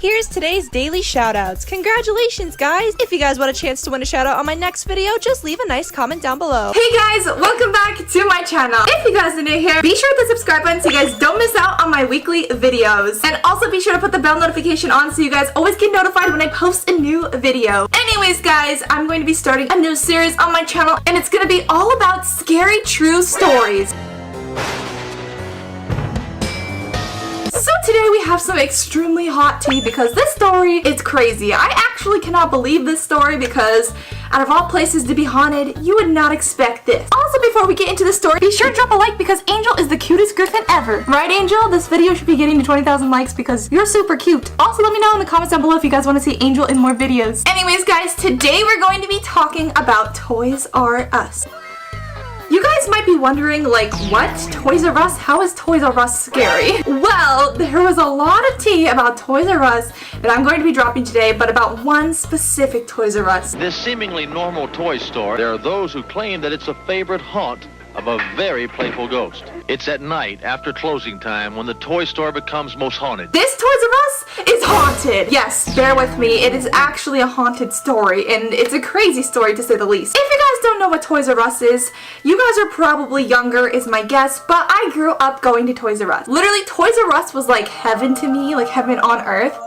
Here's today's daily shoutouts. Congratulations, guys! If you guys want a chance to win a shoutout on my next video, just leave a nice comment down below. Hey guys, welcome back to my channel. If you guys are new here, be sure to hit the subscribe button so you guys don't miss out on my weekly videos. And also be sure to put the bell notification on so you guys always get notified when I post a new video. Anyways guys, I'm going to be starting a new series on my channel and it's going to be all about scary true stories. So today we have some extremely hot tea because this story is crazy. I actually cannot believe this story because out of all places to be haunted, you would not expect this. Also, before we get into the story, be sure to drop a like because Angel is the cutest griffin ever. Right, Angel? This video should be getting to 20,000 likes because you're super cute. Also, let me know in the comments down below if you guys want to see Angel in more videos. Anyways, guys, today we're going to be talking about Toys R Us. You guys might be wondering, like, what? Toys R Us? How is Toys R Us scary? Well, there was a lot of tea about Toys R Us that I'm going to be dropping today, but about one specific Toys R Us. This seemingly normal toy store, there are those who claim that it's a favorite haunt of a very playful ghost. It's at night after closing time when the toy store becomes most haunted. This Toys R Us is haunted. Yes, bear with me. It is actually a haunted story, and it's a crazy story to say the least. If you guys don't know what Toys R Us is, you guys are probably younger is my guess, but I grew up going to Toys R Us. Literally, Toys R Us was like heaven to me, like heaven on earth.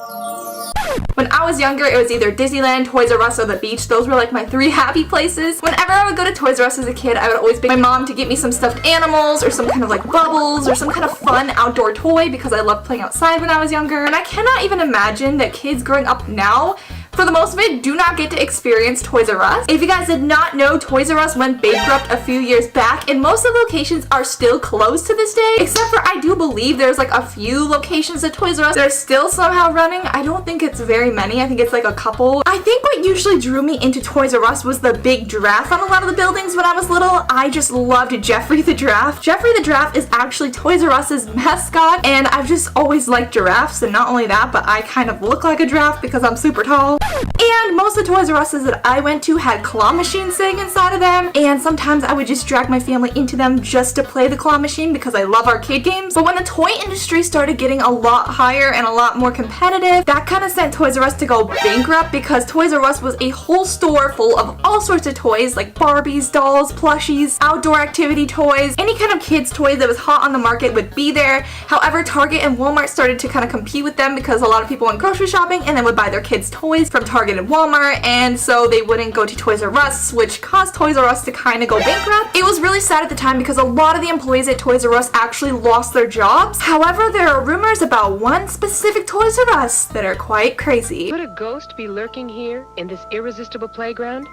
When I was younger, it was either Disneyland, Toys R Us, or the beach. Those were like my three happy places. Whenever I would go to Toys R Us as a kid, I would always beg my mom to get me some stuffed animals or some kind of like bubbles or some kind of fun outdoor toy because I loved playing outside when I was younger. And I cannot even imagine that kids growing up now, for the most of it, do not get to experience Toys R Us. If you guys did not know, Toys R Us went bankrupt a few years back and most of the locations are still closed to this day, except for I do believe there's like a few locations at Toys R Us that are still somehow running. I don't think it's very many. I think it's like a couple. I think what usually drew me into Toys R Us was the big giraffe on a lot of the buildings when I was little. I just loved Jeffrey the Giraffe. Jeffrey the Giraffe is actually Toys R Us's mascot, and I've just always liked giraffes, and not only that, but I kind of look like a giraffe because I'm super tall. And most of the Toys R Us's that I went to had claw machines sitting inside of them, and sometimes I would just drag my family into them just to play the claw machine because I love arcade games. But when the toy industry started getting a lot higher and a lot more competitive, that kind of sent Toys R Us to go bankrupt because Toys R Us was a whole store full of all sorts of toys like Barbies, dolls, plushies, outdoor activity toys, any kind of kids toy that was hot on the market would be there. However, Target and Walmart started to kind of compete with them because a lot of people went grocery shopping and then would buy their kids toys from Target and Walmart, and so they wouldn't go to Toys R Us, which caused Toys R Us to kind of go bankrupt. It was really sad at the time because a lot of the employees at Toys R Us actually lost their jobs. However, there are rumors about one specific Toys R Us that are quite crazy. Could a ghost be lurking here in this irresistible playground?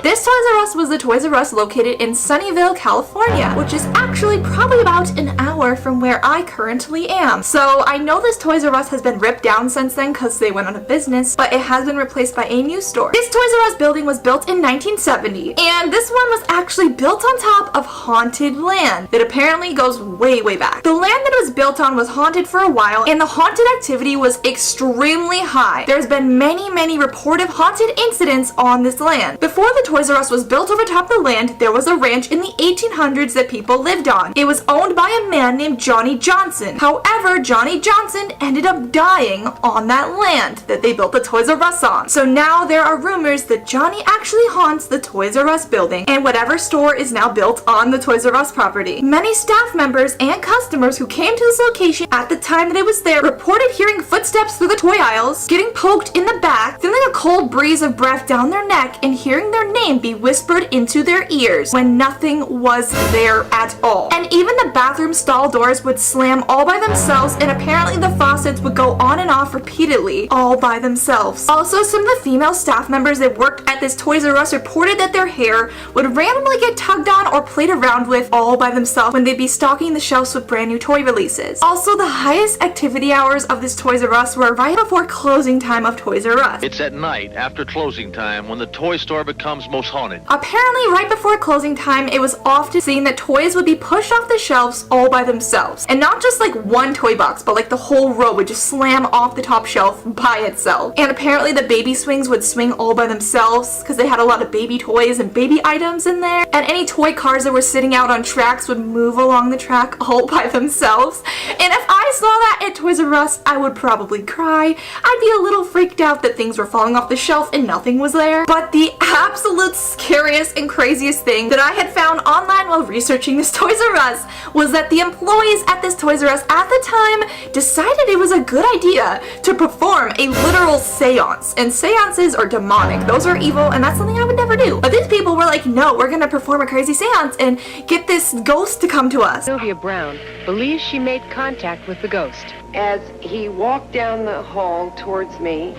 This Toys R Us was the Toys R Us located in Sunnyvale, California, which is actually probably about an hour from where I currently am. So I know this Toys R Us has been ripped down since then because they went out of business, but it has been replaced by a new store. This Toys R Us building was built in 1970, and this one was actually built on top of haunted land that apparently goes way, way back. The land that it was built on was haunted for a while, and the haunted activity was extremely high. There's been many, many reported haunted incidents on this land. Before the Toys R Us was built over top of the land, there was a ranch in the 1800s that people lived on. It was owned by a man named Johnny Johnson. However, Johnny Johnson ended up dying on that land that they built the Toys R Us on. So now there are rumors that Johnny actually haunts the Toys R Us building and whatever store is now built on the Toys R Us property. Many staff members and customers who came to this location at the time that it was there reported hearing footsteps through the toy aisles, getting poked in the back, feeling a cold breeze of breath down their neck, and hearing their name be whispered into their ears when nothing was there at all. And even the bathroom stall doors would slam all by themselves, and apparently the faucets would go on and off repeatedly all by themselves. Also, some of the female staff members that worked at this Toys R Us reported that their hair would randomly get tugged on or played around with all by themselves when they'd be stocking the shelves with brand new toy releases. Also, the highest activity hours of this Toys R Us were right before closing time of Toys R Us. It's at night after closing time when the toy store becomes most most haunted. Apparently, right before closing time, it was often seen that toys would be pushed off the shelves all by themselves. And not just like one toy box, but like the whole row would just slam off the top shelf by itself. And apparently the baby swings would swing all by themselves because they had a lot of baby toys and baby items in there. And any toy cars that were sitting out on tracks would move along the track all by themselves. And if I saw that at Toys R Us, I would probably cry. I'd be a little freaked out that things were falling off the shelf and nothing was there. But the absolute scariest and craziest thing that I had found online while researching this Toys R Us was that the employees at this Toys R Us at the time decided it was a good idea to perform a literal seance. And seances are demonic. Those are evil, and that's something I would never do. But these people were like, no, we're gonna perform a crazy seance and get this ghost to come to us. Sylvia Brown believes she made contact with the ghost. As he walked down the hall towards me,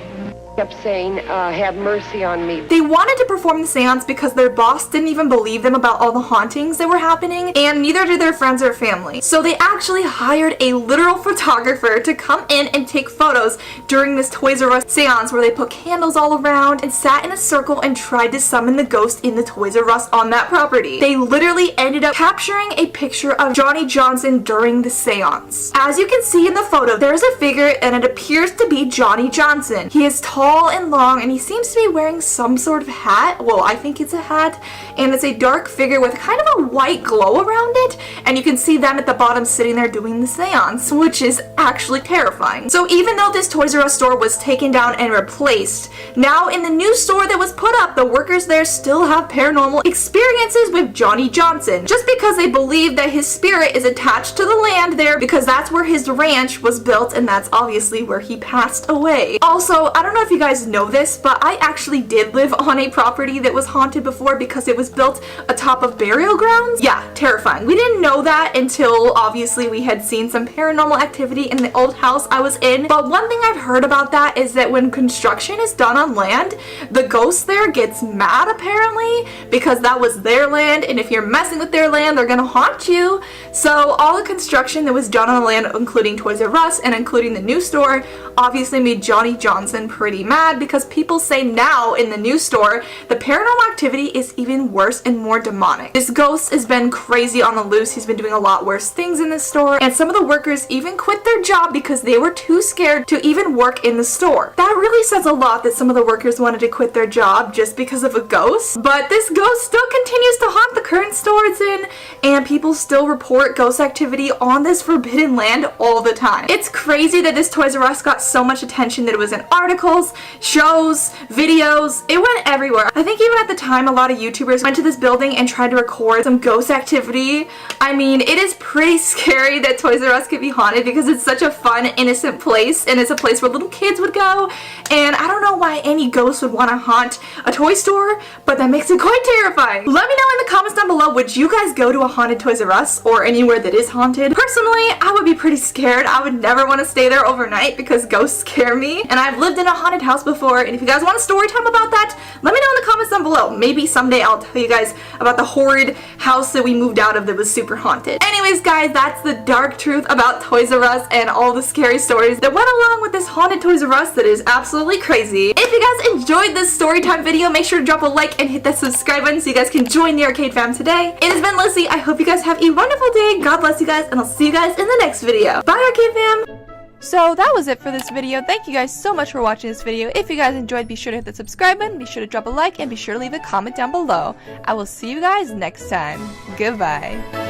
kept saying, have mercy on me. They wanted to perform the seance because their boss didn't even believe them about all the hauntings that were happening, and neither did their friends or family. So they actually hired a literal photographer to come in and take photos during this Toys R Us seance where they put candles all around and sat in a circle and tried to summon the ghost in the Toys R Us on that property. They literally ended up capturing a picture of Johnny Johnson during the seance. As you can see in the photo, there's a figure and it appears to be Johnny Johnson. He is tall and long, and he seems to be wearing some sort of hat. Well, I think it's a hat, and it's a dark figure with kind of a white glow around it, and you can see them at the bottom sitting there doing the seance, which is actually terrifying. So even though this Toys R Us store was taken down and replaced, now in the new store that was put up, the workers there still have paranormal experiences with Johnny Johnson, just because they believe that his spirit is attached to the land there because that's where his ranch was built, and that's obviously where he passed away. Also, I don't know if you guys know this, but I actually did live on a property that was haunted before because it was built atop of burial grounds. Yeah, terrifying. We didn't know that until obviously we had seen some paranormal activity in the old house I was in. But one thing I've heard about that is that when construction is done on land, the ghost there gets mad apparently because that was their land, and if you're messing with their land, they're gonna haunt you. So all the construction that was done on the land, including Toys R Us and including the new store, obviously made Johnny Johnson pretty mad because people say now in the new store the paranormal activity is even worse and more demonic. This ghost has been crazy on the loose. He's been doing a lot worse things in the store, and some of the workers even quit their job because they were too scared to even work in the store. That really says a lot that some of the workers wanted to quit their job just because of a ghost. But this ghost still continues to haunt the current store it's in, and people still report ghost activity on this forbidden land all the time. It's crazy that this Toys R Us got so much attention that it was in articles, shows, videos. It went everywhere. I think even at the time a lot of YouTubers went to this building and tried to record some ghost activity. I mean, it is pretty scary that Toys R Us could be haunted because it's such a fun, innocent place, and it's a place where little kids would go, and I don't know why any ghost would want to haunt a toy store, but that makes it quite terrifying. Let me know in the comments down below, would you guys go to a haunted Toys R Us or anywhere that is haunted? Personally, I would be pretty scared. I would never want to stay there overnight because ghosts scare me, and I've lived in a haunted house before, and if you guys want a story time about that, let me know in the comments down below. Maybe someday I'll tell you guys about the horrid house that we moved out of that was super haunted. Anyways guys, that's the dark truth about Toys R Us and all the scary stories that went along with this haunted Toys R Us that is absolutely crazy. If you guys enjoyed this story time video, make sure to drop a like and hit that subscribe button so you guys can join the arcade fam today. It has been Lissy. I hope you guys have a wonderful day. God bless you guys, and I'll see you guys in the next video. Bye arcade fam! So that was it for this video. Thank you guys so much for watching this video. If you guys enjoyed, be sure to hit the subscribe button, be sure to drop a like, and be sure to leave a comment down below. I will see you guys next time. Goodbye.